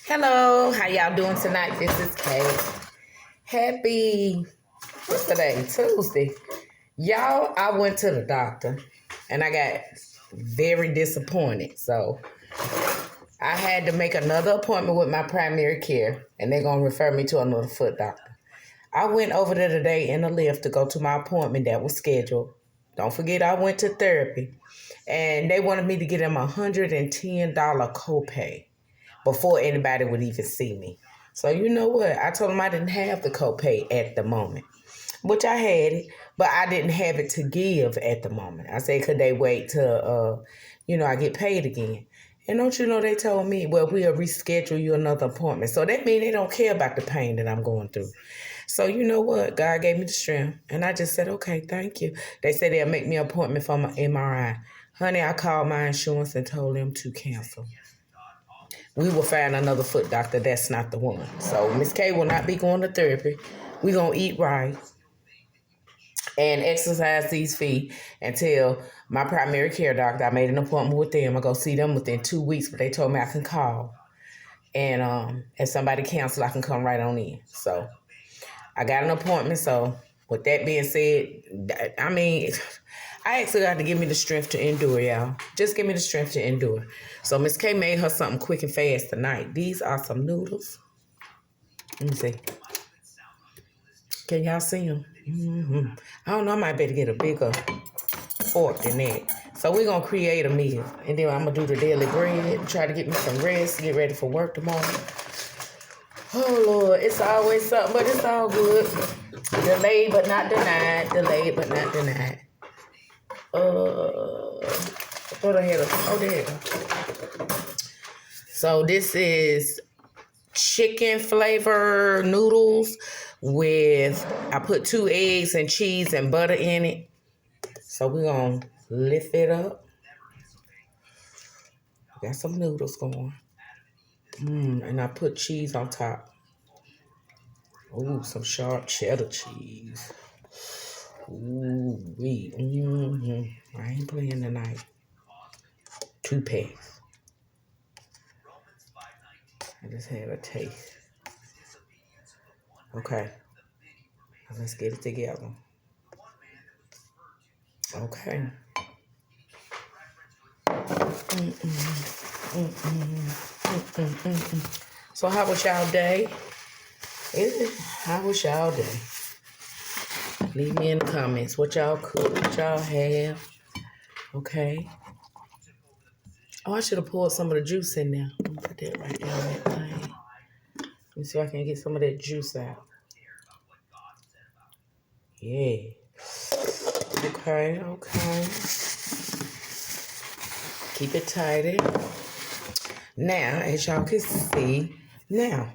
Hello, how y'all doing tonight? This is Kate. Happy, what's today? Tuesday. Y'all, I went to the doctor and I got very disappointed. So I had to make another appointment with my primary care and they're going to refer me to another foot doctor. I went over there today in the lift to go to my appointment that was scheduled. Don't forget I went to therapy and they wanted me to get them $110 copay before anybody would even see me. So you know what? I told them I didn't have the copay at the moment, which I had it, but I didn't have it to give at the moment. I said, could they wait till, I get paid again? And don't you know, they told me, well, we'll reschedule you another appointment. So that means they don't care about the pain that I'm going through. So you know what? God gave me the strength. And I just said, okay, thank you. They said they'll make me an appointment for my MRI. Honey, I called my insurance and told them to cancel. We will find another foot doctor. That's not the one. So Miss K will not be going to therapy. We're going to eat right and exercise these feet until my primary care doctor, I made an appointment with them. I go see them within 2 weeks, but they told me I can call. And if somebody cancels, I can come right on in. So I got an appointment. So with that being said, I actually got to give me the strength to endure, y'all. Just give me the strength to endure. So Miss K made her something quick and fast tonight. These are some noodles. Let me see. Can y'all see them? I don't know. I might better get a bigger fork than that. So we're going to create a meal. And then I'm going to do the daily bread. Try to get me some rest. Get ready for work tomorrow. Oh, Lord. It's always something, but it's all good. Delayed but not denied. Delayed but not denied. What I had? There you go. So this is chicken flavor noodles with, I put 2 eggs and cheese and butter in it. So we're going to lift it up. Got some noodles going. And I put cheese on top. Ooh, some sharp cheddar cheese. Ooh, I ain't playing tonight. 2 packs. I just had a taste. Okay. Let's get it together. Okay. So how was y'all day? How was y'all day? Leave me in the comments what y'all cook, what y'all have. Okay. Oh, I should have poured some of the juice in there. Let me put that right down that thing. Let me see if I can get some of that juice out. Yeah. Okay. Keep it tidy. Now, as y'all can see, y'all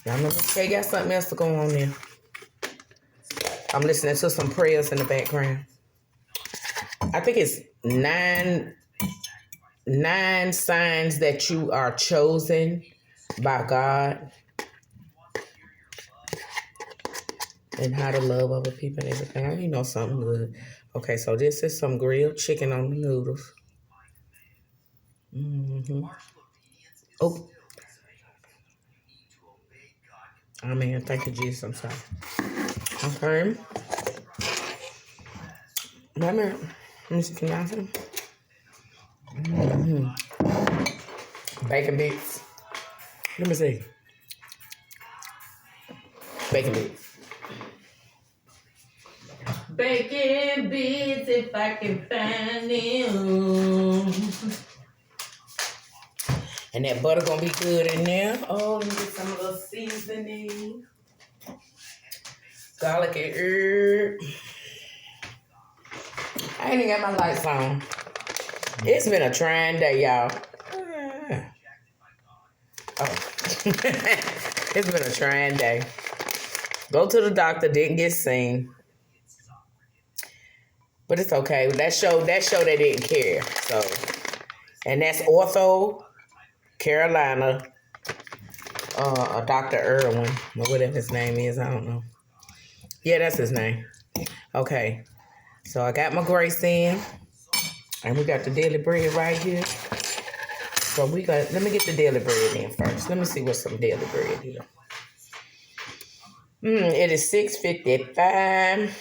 know Kay got something else to go on there. I'm listening to some prayers in the background. I think it's nine signs that you are chosen by God and how to love other people and everything. You know something good. Okay, so this is some grilled chicken on the noodles. Oh. Oh, man, thank you, Jesus. I'm sorry. Okay. Let me see, can y'all see? Bacon bits. Let me see. Bacon bits. Bacon bits, if I can find them. And that butter gonna be good in there. Oh, let me get some of those seasoning. Garlic and herb. I ain't even got my lights on. It's been a trying day, y'all. It's been a trying day. Go to the doctor, didn't get seen. But it's okay. That show they didn't care. So, and that's Ortho Carolina, Dr. Irwin, or whatever his name is. I don't know. Yeah, that's his name. Okay. So I got my grace in. And we got the daily bread right here. So let me get the daily bread in first. Let me see what some daily bread is. It is 6:55.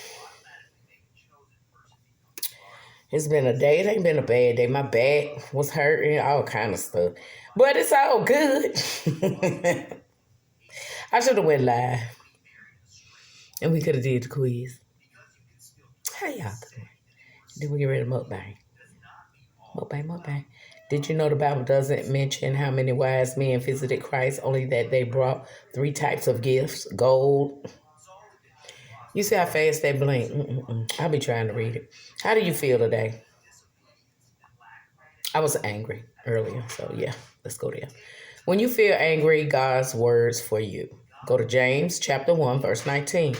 It's been a day. It ain't been a bad day. My back was hurting, all kind of stuff. But it's all good. I should have went live. And we could have did the quiz. How y'all doing? Did we get ready to mukbang? Mukbang. Did you know the Bible doesn't mention how many wise men visited Christ, only that they brought 3 types of gifts? Gold. You see how fast they blink? I'll be trying to read it. How do you feel today? I was angry earlier, so yeah, let's go there. When you feel angry, God's words for you. Go to James chapter 1, verse 19.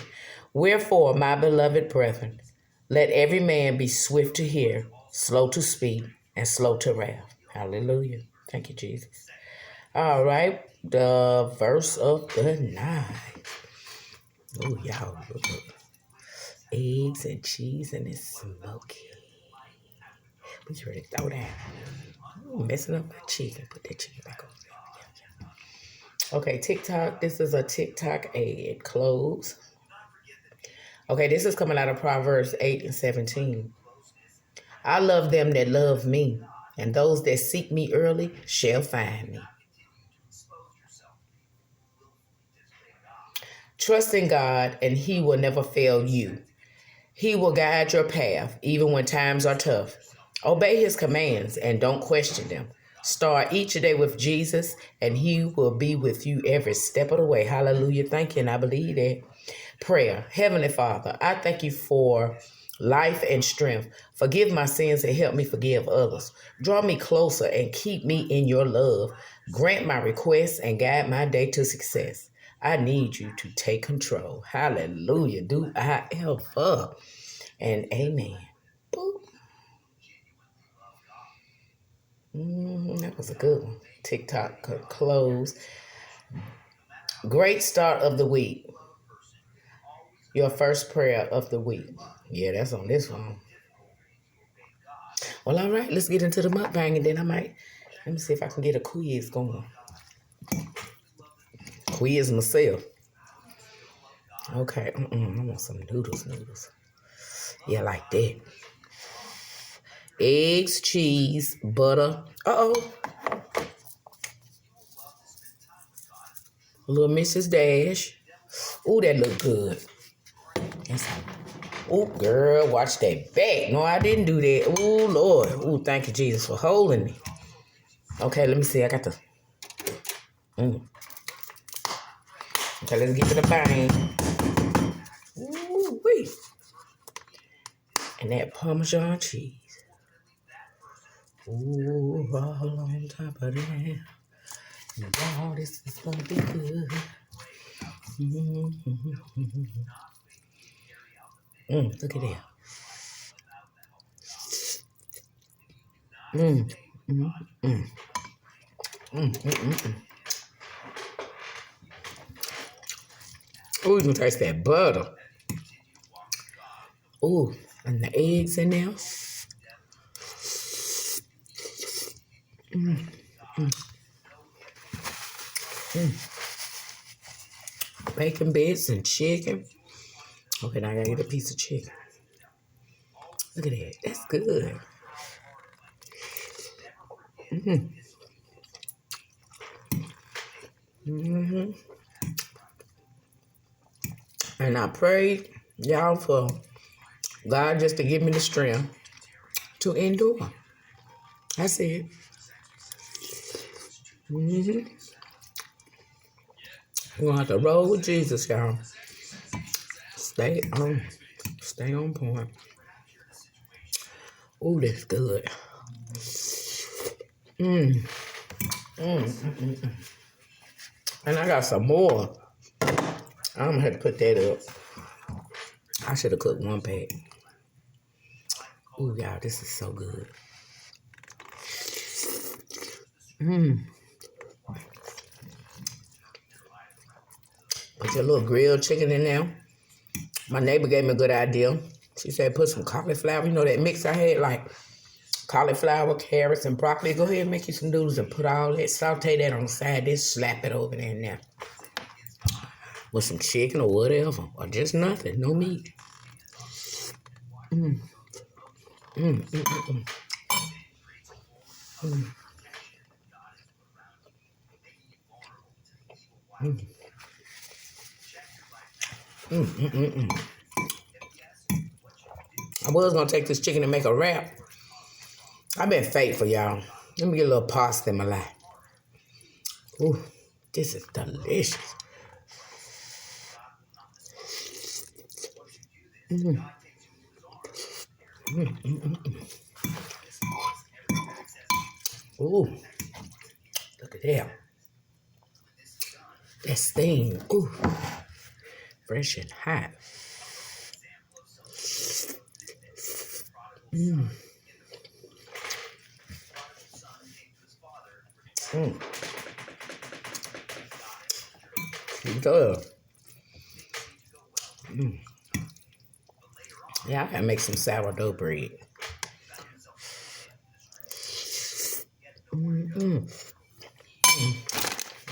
Wherefore, my beloved brethren, let every man be swift to hear, slow to speak, and slow to wrath. Hallelujah. Thank you, Jesus. All right, the verse of the night. Oh, y'all, look. Eggs and cheese, and it's smoky. We ready to throw that. Messing up my chicken. Put that chicken back over there. Yeah. Okay, TikTok. This is a TikTok ad. Close. Okay, this is coming out of Proverbs 8:17. I love them that love me, and those that seek me early shall find me. Trust in God, and He will never fail you. He will guide your path, even when times are tough. Obey His commands and don't question them. Start each day with Jesus, and He will be with you every step of the way. Hallelujah. Thank you, and I believe that. Prayer. Heavenly Father, I thank you for life and strength. Forgive my sins and help me forgive others. Draw me closer and keep me in your love. Grant my requests and guide my day to success. I need you to take control. Hallelujah. Do I ever. And amen. Boop. That was a good one. TikTok close. Great start of the week. Your first prayer of the week. Yeah, that's on this one. Well, all right. Let's get into the mukbang, and then let me see if I can get a quiz going. Quiz myself. Okay. I want some noodles. Yeah, like that. Eggs, cheese, butter. Uh-oh. Little Mrs. Dash. Ooh, that look good. Oh, girl, watch that back. No, I didn't do that. Oh, Lord. Oh, thank you, Jesus, for holding me. Okay, let me see. I got the... Okay, let's get to the bang. Ooh, wait. And that Parmesan cheese. Ooh, all on top of that. Wow, this is going to be good. Look at that. Oh, you can taste that butter. Oh, and the eggs in there. Bacon bits and chicken. Okay, now I gotta get a piece of chicken. Look at that. That's good. And I prayed, y'all, for God just to give me the strength to endure. That's it. We're gonna have to roll with Jesus, y'all. Stay on point. Ooh, that's good. And I got some more. I'm gonna have to put that up. I should have cooked one pack. Ooh, y'all, this is so good. Put your little grilled chicken in there. My neighbor gave me a good idea. She said put some cauliflower. You know that mix I had, like cauliflower, carrots, and broccoli. Go ahead and make you some noodles and put all that, saute that on the side, then slap it over there and there. With some chicken or whatever, or just nothing, no meat. Mm, mm, mm, mm, mm, mm, mm, mm, mm, mm. I was gonna take this chicken and make a wrap. I've been faithful, y'all. Let me get a little pasta in my life. Ooh, this is delicious. Mm, mm, mm, mm, mm. Ooh, look at that. That steam. Ooh, fresh and hot. Mm, mm. Good. Mm. Yeah, I gotta make some sourdough bread. Mm-mm.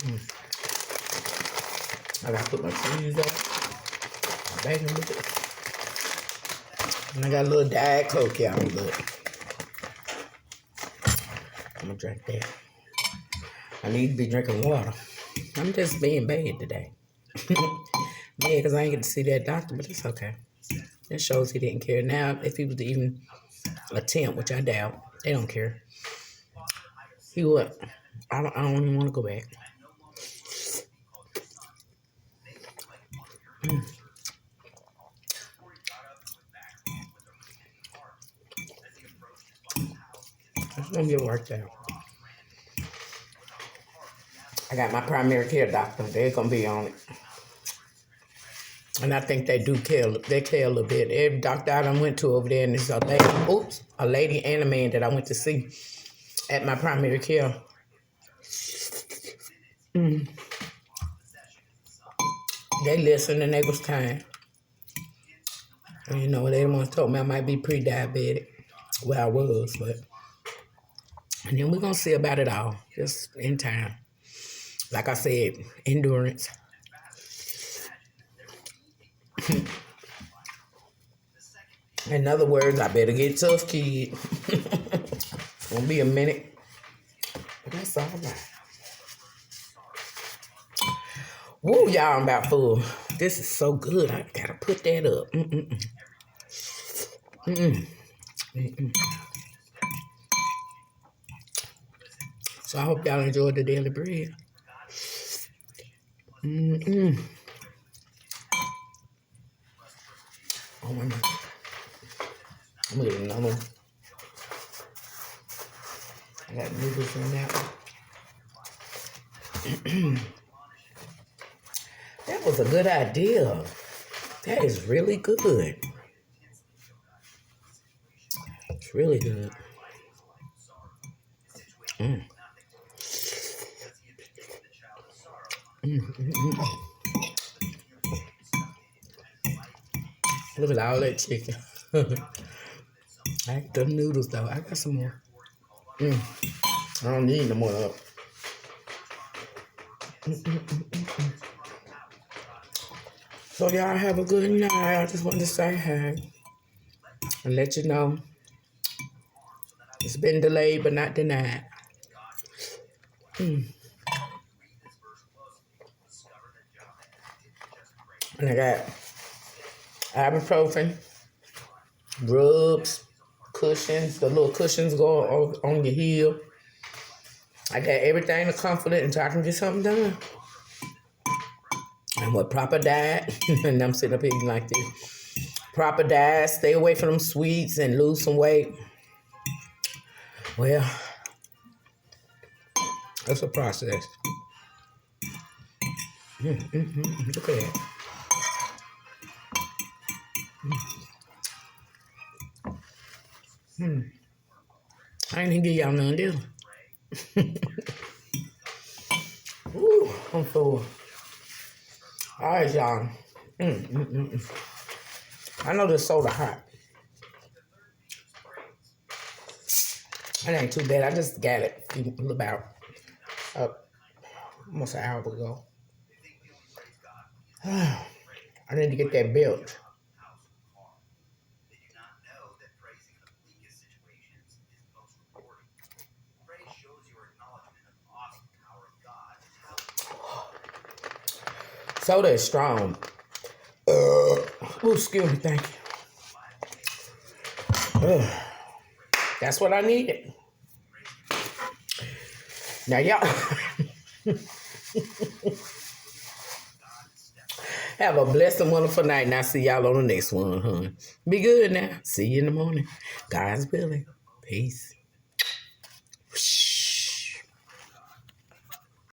Mm. I gotta put my cheese up, bacon with it. And I got a little Diet Coke, y'all. Look. I'm gonna drink that. I need to be drinking water. I'm just being bad today. Yeah, because I ain't get to see that doctor, but it's okay. That shows he didn't care. Now, if he was to even attempt, which I doubt, they don't care. He would. I don't even want to go back. Mm. It's gonna get worked out. I got my primary care doctor. They're gonna be on it. And I think they do care. They care a little bit. Every doctor I done went to over there, and there's a lady and a man that I went to see at my primary care. Mm. They listened and they was kind. And, you know, they once told me I might be pre-diabetic. Well, I was, but. And then we're going to see about it all, just in time. Like I said, endurance. In other words, I better get tough, kid. It's going to be a minute. But that's all right. Woo, y'all, I'm about full. This is so good. I got to put that up. Mm-mm-mm. Mm-mm. Mm-mm. So I hope y'all enjoyed the daily bread. Mm-mm. Oh my God. I'm gonna get another one. I got noodles in that one. That was a good idea. That is really good. It's really good. Mm. Mm. Look at all that chicken. I got the noodles though. I got some more. I don't need no more though. So y'all have a good night. I just wanted to say hi and let you know it's been delayed but not denied. And I got ibuprofen, rubs, cushions, the little cushions go on your heel. I got everything to comfort it until I can get something done. And with proper diet, and I'm sitting up here eating like this. Proper diet, stay away from them sweets and lose some weight. Well, that's a process. Look at that. I ain't even give y'all none, did I? Ooh, I'm full. All right, y'all. I know this soda hot. It ain't too bad. I just got it about almost an hour ago. I need to get that belt. Soda is strong. Oh, excuse me, thank you. That's what I needed. Now, y'all have a blessed and wonderful night, and I'll see y'all on the next one, huh? Be good now. See you in the morning. God's willing. Peace.